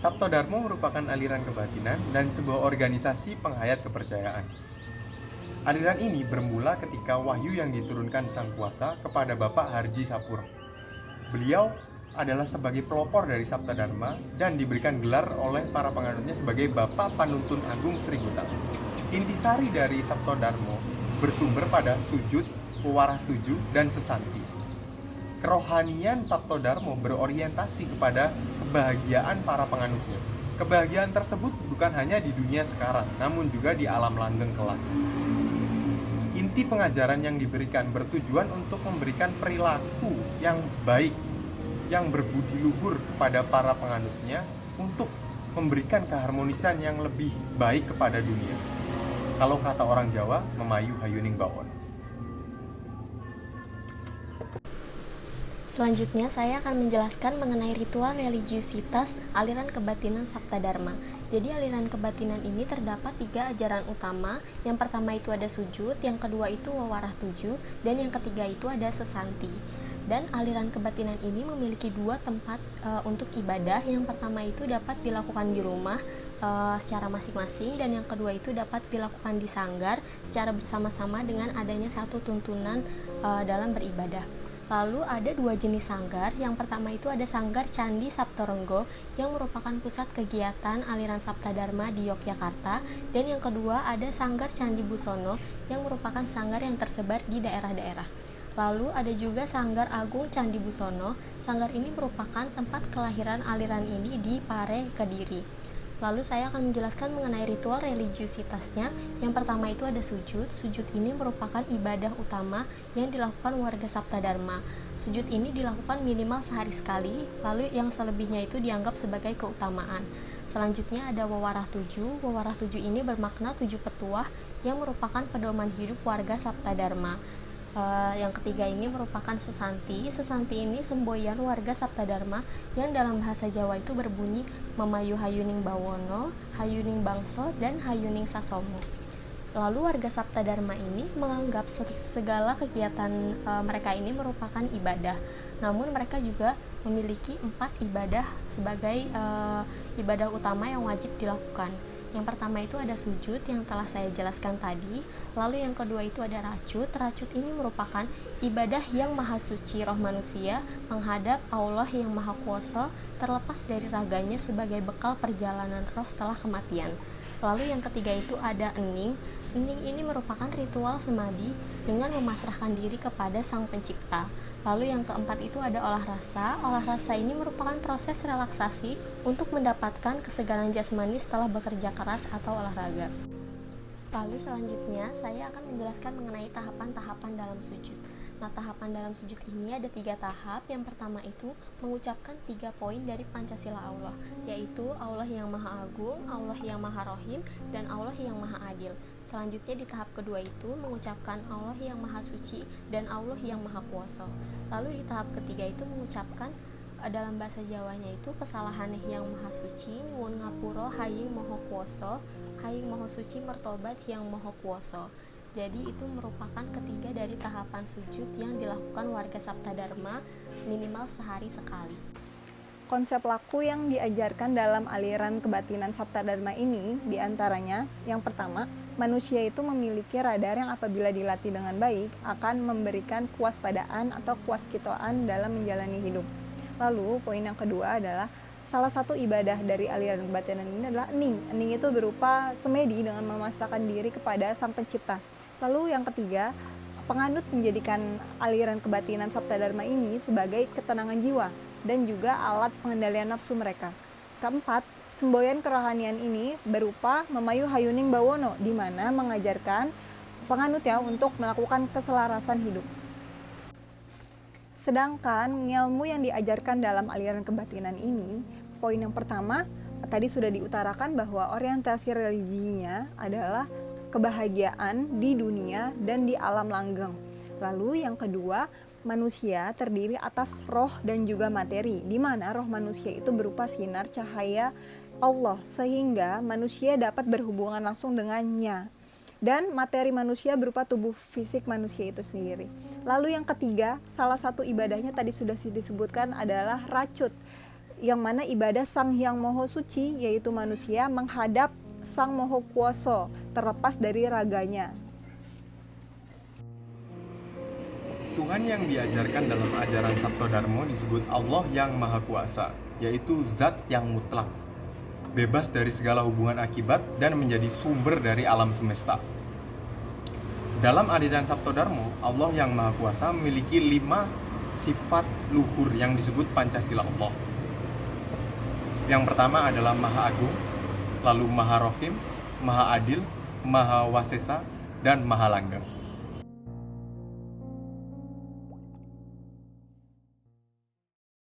Saptodharma merupakan aliran kebatinan dan sebuah organisasi penghayat kepercayaan. Aliran ini bermula ketika wahyu yang diturunkan Sang Kuasa kepada Bapak Harji Sapur. Beliau adalah sebagai pelopor dari Saptodharma dan diberikan gelar oleh para penganutnya sebagai Bapak Panuntun Agung Sri Gutta. Intisari dari Saptodharma bersumber pada sujud, pewarah tujuh, dan sesanti. Kerohanian Saptodharma berorientasi kepada kebahagiaan para penganutnya. Kebahagiaan tersebut bukan hanya di dunia sekarang, namun juga di alam langgeng kelak. Inti pengajaran yang diberikan bertujuan untuk memberikan perilaku yang baik, yang berbudi luhur kepada para penganutnya untuk memberikan keharmonisan yang lebih baik kepada dunia. Kalau kata orang Jawa, memayu hayuning bawon. Selanjutnya, saya akan menjelaskan mengenai ritual religiusitas aliran kebatinan Saptodharma. Jadi, aliran kebatinan ini terdapat 3 ajaran utama. Yang pertama itu ada sujud, yang kedua itu wawarah tujuh, dan yang ketiga itu ada sesanti. Dan aliran kebatinan ini memiliki 2 tempat untuk ibadah. Yang pertama itu dapat dilakukan di rumah secara masing-masing, dan yang kedua itu dapat dilakukan di sanggar secara bersama-sama dengan adanya satu tuntunan dalam beribadah. Lalu ada 2 jenis sanggar. Yang pertama itu ada sanggar Candi Saptorenggo yang merupakan pusat kegiatan aliran Saptodharma di Yogyakarta, dan yang kedua ada sanggar Candi Busono yang merupakan sanggar yang tersebar di daerah-daerah. Lalu ada juga Sanggar Agung Candi Busono. Sanggar ini merupakan tempat kelahiran aliran ini di Pare, Kediri. Lalu saya akan menjelaskan mengenai ritual religiusitasnya. Yang pertama itu ada sujud. Sujud ini merupakan ibadah utama yang dilakukan warga Saptodharma. Sujud ini dilakukan minimal sehari sekali, lalu yang selebihnya itu dianggap sebagai keutamaan. Selanjutnya ada wawarah tujuh. Wawarah tujuh ini bermakna 7 petuah yang merupakan pedoman hidup warga Saptodharma. Yang ketiga ini merupakan sesanti. Sesanti ini semboyan warga Saptodharma yang dalam bahasa Jawa itu berbunyi memayu hayuning bawono, hayuning bangso, dan hayuning sasomo. Lalu warga Saptodharma ini menganggap segala kegiatan mereka ini merupakan ibadah. Namun mereka juga memiliki 4 ibadah sebagai ibadah utama yang wajib dilakukan. Yang pertama itu ada sujud yang telah saya jelaskan tadi. Lalu yang kedua itu ada racut. Racut ini merupakan ibadah yang maha suci roh manusia menghadap Allah yang maha kuasa terlepas dari raganya sebagai bekal perjalanan roh setelah kematian. Lalu yang ketiga itu ada ening. Ening ini merupakan ritual semadi dengan memasrahkan diri kepada Sang Pencipta. Lalu yang keempat itu ada olah rasa. Olah rasa ini merupakan proses relaksasi untuk mendapatkan kesegaran jasmani setelah bekerja keras atau olahraga. Lalu selanjutnya saya akan menjelaskan mengenai tahapan-tahapan dalam sujud. Nah, tahapan dalam sujud ini ada 3 tahap. Yang pertama itu mengucapkan 3 poin dari Pancasila Allah, yaitu Allah yang Maha Agung, Allah yang Maha Rohim, dan Allah yang Maha Adil. Selanjutnya di tahap kedua itu mengucapkan Allah yang Maha Suci dan Allah yang Maha Kuasa. Lalu di tahap ketiga itu mengucapkan dalam bahasa Jawanya itu kesalahan yang Maha Suci, nyuwun ngapura haying Maha Kuasa, haying Maha Suci mertobat yang Maha Kuasa. Jadi itu merupakan ketiga dari tahapan sujud yang dilakukan warga Saptodharma minimal sehari sekali. Konsep laku yang diajarkan dalam aliran kebatinan Saptodharma ini diantaranya, yang pertama, manusia itu memiliki radar yang apabila dilatih dengan baik akan memberikan kewaspadaan atau kewaskitaan dalam menjalani hidup. Lalu poin yang kedua adalah salah satu ibadah dari aliran kebatinan ini adalah ening. Ening itu berupa semedi dengan memasrahkan diri kepada Sang Pencipta. Lalu yang ketiga, penganut menjadikan aliran kebatinan Saptodharma ini sebagai ketenangan jiwa dan juga alat pengendalian nafsu mereka. Keempat, semboyan kerohanian ini berupa memayu hayuning bawono, di mana mengajarkan penganutnya untuk melakukan keselarasan hidup. Sedangkan ilmu yang diajarkan dalam aliran kebatinan ini, poin yang pertama tadi sudah diutarakan bahwa orientasi religinya adalah kebahagiaan di dunia dan di alam langgeng. Lalu yang kedua, manusia terdiri atas roh dan juga materi, di mana roh manusia itu berupa sinar cahaya Allah, sehingga manusia dapat berhubungan langsung dengannya. Dan materi manusia berupa tubuh fisik manusia itu sendiri. Lalu yang ketiga, salah satu ibadahnya tadi sudah disebutkan adalah racut, yang mana ibadah Sang Hyang Maha Suci, yaitu manusia, menghadap Sang Maha Kuasa, terlepas dari raganya. Tuhan yang diajarkan dalam ajaran Saptodharma disebut Allah yang Maha Kuasa, yaitu zat yang mutlak, bebas dari segala hubungan akibat dan menjadi sumber dari alam semesta. Dalam aliran Saptodharma, Allah yang Maha Kuasa memiliki 5 sifat luhur yang disebut Pancasila Allah. Yang pertama adalah Maha Agung, lalu Maha Rohim, Maha Adil, Maha Wasesa, dan Maha Langgeng.